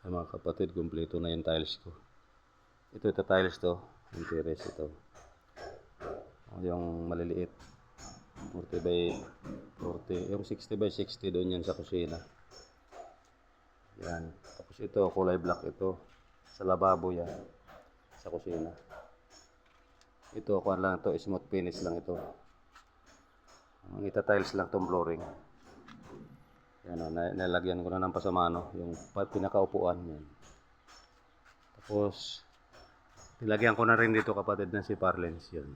Ay mga kapatid, kumpleto na yung tiles ko. Ito tiles to, yung terrace ito. Yung maliliit, 40 by 40, yung 60 by 60 doon yan sa kusina. Yan. Tapos ito, kulay black ito. Sa lababo yan. Sa kusina. Ito, kuha lang ito, smooth finish lang ito. Ang ita-tiles lang itong flooring. Yan o, nalagyan ko na ng pasamano, yung pinakaupuan yan. Tapos, nilagyan ko na rin dito kapatid na si Parlens yun.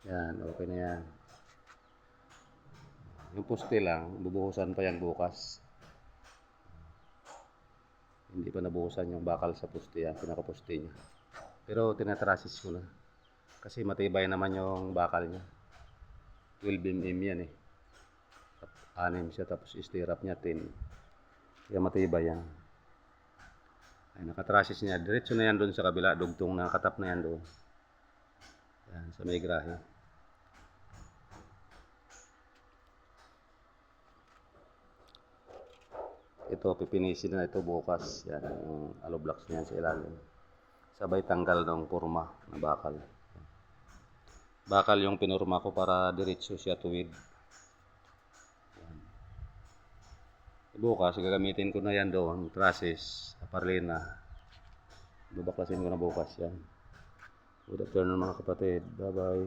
Yan, okay na yan. Yung poste lang, bubuhusan pa yan bukas. Hindi pa nabuhusan yung bakal sa poste yan, pinaka-poste niya. Pero tinatrasis ko na. Kasi matibay naman yung bakal niya. 12 mm yan eh. 6 siya, tapos stirrup niya 10. Kaya matibay yan. Ay, nakatrasis niya. Diretso na yan doon sa kabila. Dugtong na katap na yan doon. Yan, sa may grahe. Ito, pipinisin na ito bukas. Yan, yung hollow blocks niyan sa ilalim. Sabay tanggal ng purma na bakal. Bakal yung pinurma ko para diretso siya tuwid. Bukas, gagamitin ko na yan doon, trusses, aparlina. Babaklasin ko na bukas yan. Good afternoon mga kapatid. Bye-bye.